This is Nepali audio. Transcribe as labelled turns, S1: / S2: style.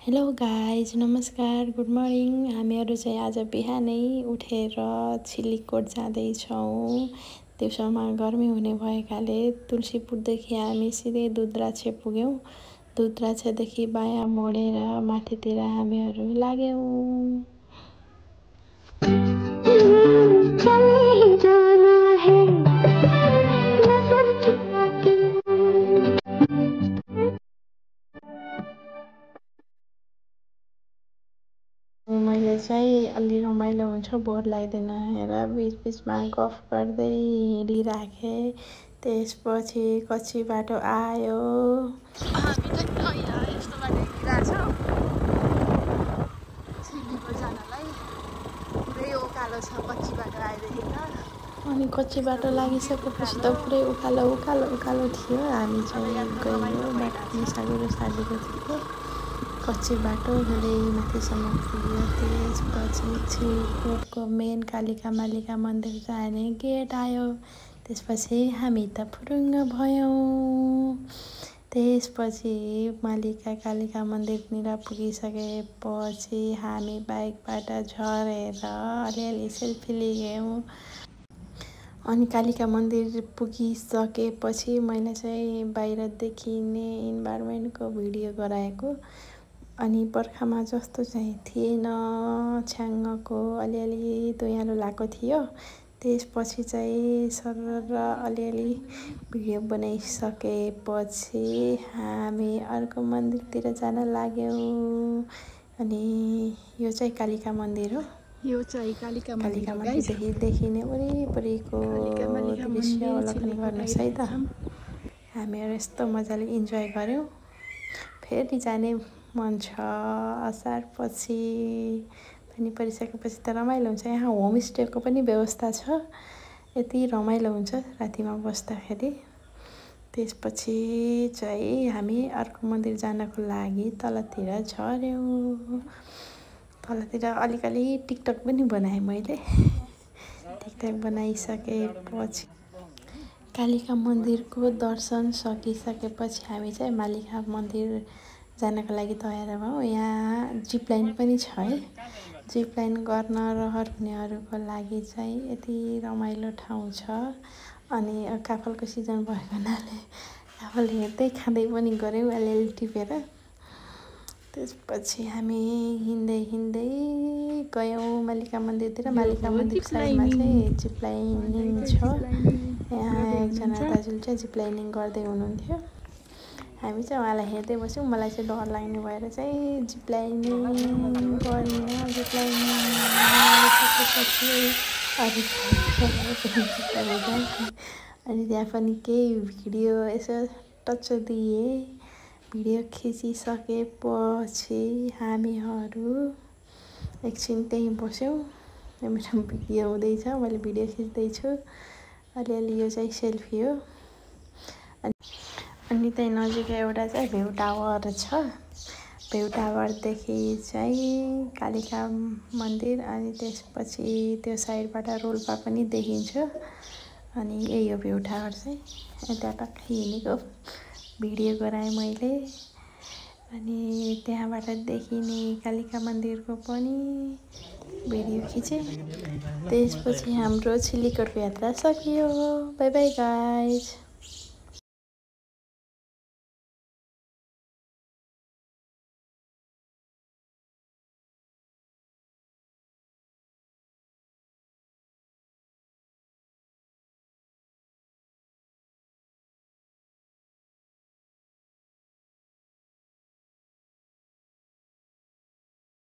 S1: हेलो गाइज नमस्कार गुड मर्निङ। हामीहरू चाहिँ आज बिहानै उठेर छिलिकोट जाँदैछौँ। दिउँसोमा गर्मी हुने भएकाले तुलसीपुरदेखि हामी सिधै दुधराछे पुग्यौँ। दुधराछेदेखि बायाँ मोडेर माथितिर हामीहरू लाग्यौँ। मैले चाहिँ अलि रमाइलो हुन्छ बोर लाग्दैन हेर बिचबिचमा गफ गर्दै हिँडिराखेँ। त्यसपछि कच्ची बाटो आयो। हामी चाहिँ यस्तो बाटो हिँडिरहेछौँ सिलीको जानलाई। पुरै उकालो छ कच्ची बाटो आएदेखि त। अनि कच्ची बाटो लागिसकेपछि त पुरै उकालो उकालो उकालो थियो। हामी चाहिँ गयो बाटो पनि सागुरो सागुरो थियो। कच्ची बाटो हुँदै माथिसम्म पुग्यो। त्यसपछि छिलिकोटको मेन कालिका मालिका मन्दिर जाने गेट आयो। त्यसपछि हामी त फुरुङ्ग भयौँ। त्यसपछि मालिका कालिका मन्दिरतिर पुगिसकेपछि हामी बाइकबाट झरेर अलिअलि सेल्फी लियौँ। अनि कालिका मन्दिर पुगिसकेपछि मैले चाहिँ बाहिर देखिने इन्भाइरोमेन्टको भिडियो गराएको। अनि बर्खामा जस्तो चाहिँ थिएन, छ्याङ्गको अलिअलि दोयालो लागेको थियो। त्यसपछि चाहिँ सरर अलिअलि भिडियो बनाइसकेपछि हामी अर्को मन्दिरतिर जान लाग्यौँ। अनि यो चाहिँ कालिका मन्दिर हो।
S2: यो चाहिँ कालिका
S1: मन्दिरदेखि देखिने वरिपरिको दृश्य अवलोकन गर्नुहोस् है त। हामीहरू यस्तो मजाले इन्जोय गऱ्यौँ। फेरि जाने मन छ असारपछि। पानी परिसकेपछि त रमाइलो हुन्छ। यहाँ होमस्टेको पनि व्यवस्था छ। यति रमाइलो हुन्छ रातिमा बस्दाखेरि। त्यसपछि चाहिँ हामी अर्को मन्दिर जानको लागि तलतिर झऱ्यौँ। तलतिर अलिकति टिकटक पनि बनाएँ मैले। टिकटक बनाइसकेपछि कालिका मन्दिरको दर्शन सकिसकेपछि हामी चाहिँ मालिका मन्दिर जानको लागि तयार भयौँ। यहाँ जिप लाइन पनि छ है। जिप लाइन गर्न रहर हुनेहरूको लागि चाहिँ यति रमाइलो ठाउँ छ। अनि काफलको सिजन भएको हुनाले काफल हेर्दै खाँदै पनि गऱ्यौँ अलिअलि टिपेर। त्यसपछि हामी हिँड्दै गयौँ मालिका मन्दिरतिर। मालिका मन्दिर साइडमा चाहिँ जिप लाइनिङ छ। यहाँ एकजना दाजुले चाहिँ जिप लाइनिङ गर्दै हुनुहुन्थ्यो। हामी चाहिँ उहाँलाई हेर्दै बस्यौँ। मलाई चाहिँ डर लाग्ने भएर चाहिँ जिप लाइनिङ गरिनँ। जिप लाइनिङ अनि त्यहाँ पनि केही भिडियो यसो टच दिएँ। भिडियो खिचिसकेपछि हामीहरू एकछिन त्यहीँ बस्यौँ। मेरो भिडियो हुँदैछ, मैले भिडियो खिच्दैछु। अलिअलि यो चाहिँ सेल्फी हो। अनि त्यही नजिकै एउटा चाहिँ भ्यू टावर छ। भ्यू टावरदेखि चाहिँ कालिका मन्दिर अनि त्यसपछि त्यो साइडबाट रोल्पा पनि देखिन्छ। अनि यही हो भ्यू टावर चाहिँ। त्यहाँ टक्कै हिँडेको भिडियो गराएँ मैले। अनि त्यहाँबाट देखिने कालिका मन्दिरको पनि भिडियो खिचेँ। त्यसपछि हाम्रो छिलिकोटको यात्रा सकियो। By by guys.